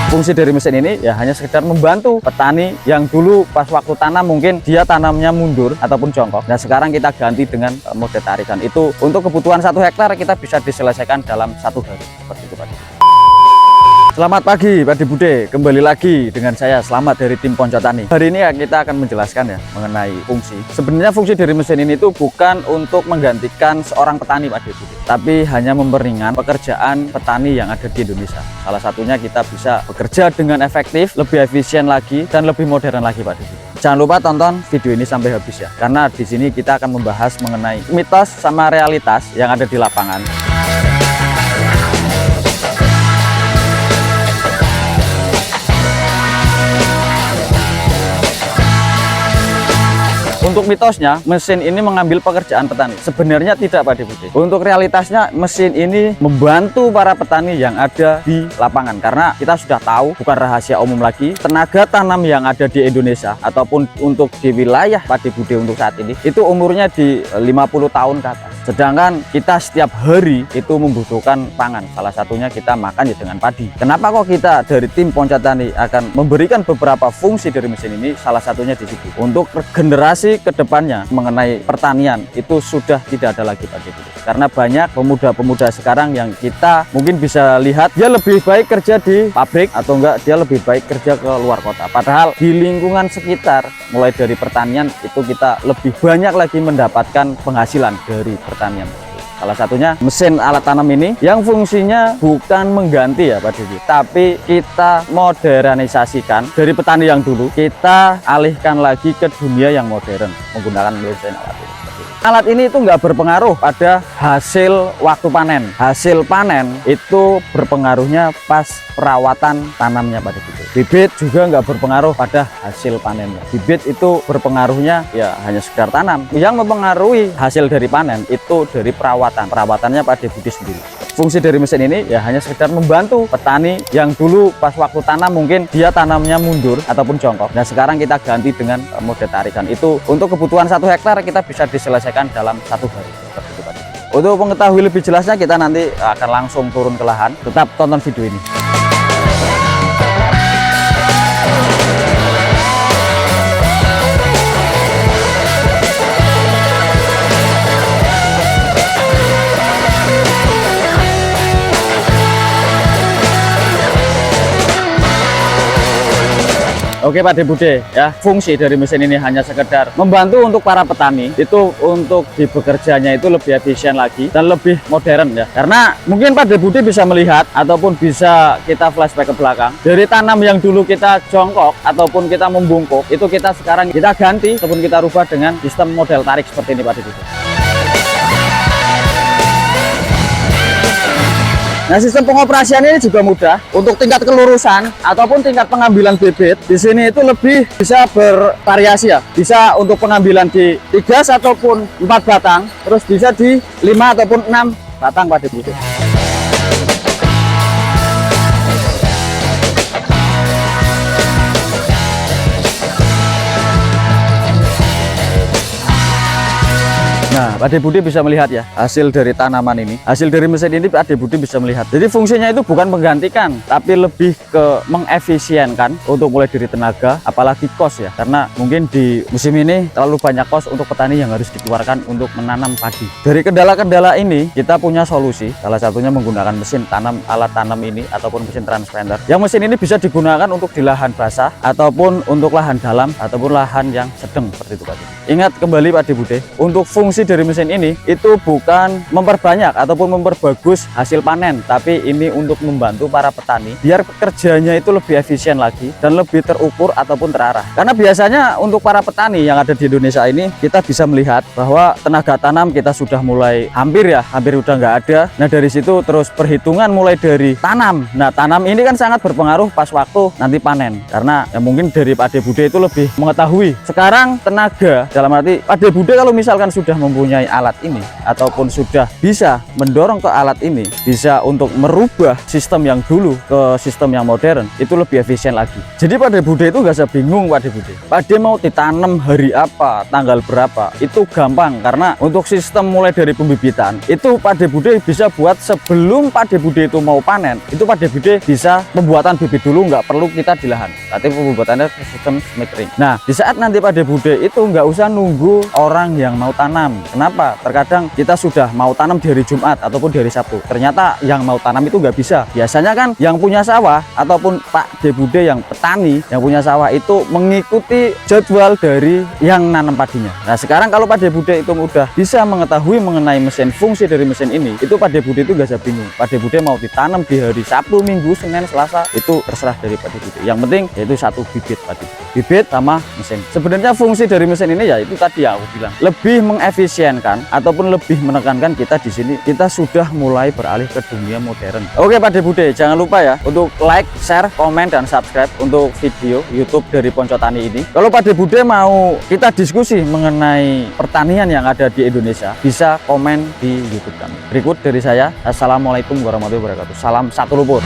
Fungsi dari mesin ini ya hanya sekedar membantu petani yang dulu pas waktu tanam mungkin dia tanamnya mundur ataupun jongkok. Nah sekarang kita ganti dengan mode tarikan. Itu untuk kebutuhan 1 hektar kita bisa diselesaikan dalam 1 hari. Seperti itu Pak. Selamat pagi Pak Bude, kembali lagi dengan saya Selamat dari tim Ponco Tani. Hari ini ya kita akan menjelaskan ya mengenai fungsi. Sebenarnya fungsi dari mesin ini itu bukan untuk menggantikan seorang petani Pak Bude, tapi hanya memperingan pekerjaan petani yang ada di Indonesia. Salah satunya kita bisa bekerja dengan efektif, lebih efisien lagi dan lebih modern lagi Pak Bude. Jangan lupa tonton video ini sampai habis ya, karena di sini kita akan membahas mengenai mitos sama realitas yang ada di lapangan. Untuk mitosnya, mesin ini mengambil pekerjaan petani. Sebenarnya tidak Pak Bude. Untuk realitasnya, mesin ini membantu para petani yang ada di lapangan. Karena kita sudah tahu, bukan rahasia umum lagi, tenaga tanam yang ada di Indonesia ataupun untuk di wilayah Pak Bude untuk saat ini, itu umurnya di 50 tahun ke atas. Sedangkan kita setiap hari itu membutuhkan pangan. Salah satunya kita makan ya dengan padi. Kenapa kok kita dari tim Ponco Tani akan memberikan beberapa fungsi dari mesin ini? Salah satunya di situ. Untuk generasi kedepannya mengenai pertanian itu sudah tidak ada lagi Pak Bude. Karena banyak pemuda-pemuda sekarang yang kita mungkin bisa lihat dia lebih baik kerja di pabrik atau enggak dia lebih baik kerja ke luar kota. Padahal di lingkungan sekitar mulai dari pertanian itu kita lebih banyak lagi mendapatkan penghasilan dari pertanian. Salah satunya mesin alat tanam ini yang fungsinya bukan mengganti ya Pak Bude, tapi kita modernisasikan dari petani yang dulu, kita alihkan lagi ke dunia yang modern menggunakan mesin alat ini. Alat ini itu nggak berpengaruh pada hasil waktu panen. Hasil panen itu berpengaruhnya pas perawatan tanamnya Pak Bude. Bibit juga nggak berpengaruh pada hasil panennya. Bibit itu berpengaruhnya ya hanya sekedar tanam. Yang mempengaruhi hasil dari panen itu dari perawatannya Pak Bude sendiri. Fungsi dari mesin ini ya hanya sekedar membantu petani yang dulu pas waktu tanam mungkin dia tanamnya mundur ataupun jongkok. Nah sekarang kita ganti dengan mode tarikan. Itu untuk kebutuhan 1 hektar kita bisa diselesaikan dalam 1 hari. Seperti itu Pak. Untuk mengetahui lebih jelasnya kita nanti akan langsung turun ke lahan. Tetap tonton video ini. Oke Pak Bude ya, fungsi dari mesin ini hanya sekedar membantu untuk para petani itu untuk di bekerjanya itu lebih efisien lagi dan lebih modern ya. Karena mungkin Pak Bude bisa melihat ataupun bisa kita flashback ke belakang, dari tanam yang dulu kita jongkok ataupun kita membungkuk itu kita sekarang kita ganti ataupun kita rubah dengan sistem model tarik seperti ini Pak Bude. Nah, sistem pengoperasian ini juga mudah. Untuk tingkat kelurusan ataupun tingkat pengambilan bibit di sini itu lebih bisa bervariasi ya. Bisa untuk pengambilan di 3 ataupun 4 batang, terus bisa di 5 ataupun 6 batang Pak Bude. Nah, Pak Bude bisa melihat ya hasil dari tanaman ini, hasil dari mesin ini Pak Bude bisa melihat. Jadi fungsinya itu bukan menggantikan, tapi lebih ke mengefisienkan untuk mulai dari tenaga, apalagi kos ya. Karena mungkin di musim ini terlalu banyak kos untuk petani yang harus dikeluarkan untuk menanam padi. Dari kendala-kendala ini kita punya solusi. Salah satunya menggunakan mesin tanam alat tanam ini ataupun mesin transplanter. Yang mesin ini bisa digunakan untuk di lahan basah ataupun untuk lahan dalam ataupun lahan yang sedang seperti itu Pak Bude. Ingat kembali Pak Bude, untuk fungsi dari mesin ini itu bukan memperbanyak ataupun memperbagus hasil panen, tapi ini untuk membantu para petani biar kerjanya itu lebih efisien lagi dan lebih terukur ataupun terarah. Karena biasanya untuk para petani yang ada di Indonesia ini kita bisa melihat bahwa tenaga tanam kita sudah mulai hampir udah nggak ada. Nah dari situ terus perhitungan mulai dari tanam. Nah tanam ini kan sangat berpengaruh pas waktu nanti panen, karena ya mungkin dari Pak Bude itu lebih mengetahui. Sekarang tenaga dalam arti Pak Bude kalau misalkan sudah mempunyai mempunyai alat ini ataupun sudah bisa mendorong ke alat ini, bisa untuk merubah sistem yang dulu ke sistem yang modern, itu lebih efisien lagi. Jadi Pak De Bude itu nggak usah bingung Pak De Bude. Pak De mau ditanam hari apa, tanggal berapa, itu gampang. Karena untuk sistem mulai dari pembibitan itu Pak De Bude bisa buat sebelum Pak De Bude itu mau panen. Itu Pak De Bude bisa pembuatan bibit dulu, nggak perlu kita di lahan, tapi pembuatannya sistem smetring. Nah, di saat nanti Pak De Bude itu nggak usah nunggu orang yang mau tanam. Kenapa? Terkadang kita sudah mau tanam di hari Jumat ataupun di hari Sabtu, ternyata yang mau tanam itu nggak bisa. Biasanya kan yang punya sawah ataupun Pak De Bude yang petani yang punya sawah itu mengikuti jadwal dari yang nanam padinya. Nah, sekarang kalau Pak De Bude itu udah bisa mengetahui mengenai mesin, fungsi dari mesin ini, itu Pak De Bude itu nggak usah bingung. Pak De Bude mau ditanam di hari Sabtu, Minggu, Senin, Selasa, itu terserah dari Pak De Bude. Yang penting yaitu satu bibit Pak De Bude. Bibit sama mesin. Sebenarnya fungsi dari mesin ini ya itu tadi yang aku bilang, lebih mengefisienkan ataupun lebih menekankan kita di sini kita sudah mulai beralih ke dunia modern. Oke Pak De Bude, jangan lupa ya untuk like, share, komen, dan subscribe untuk video YouTube dari Ponco Tani ini. Kalau Pak De Bude mau kita diskusi mengenai pertanian yang ada di Indonesia, bisa komen di YouTube kami. Berikut dari saya, assalamualaikum warahmatullahi wabarakatuh. Salam satu lumpur.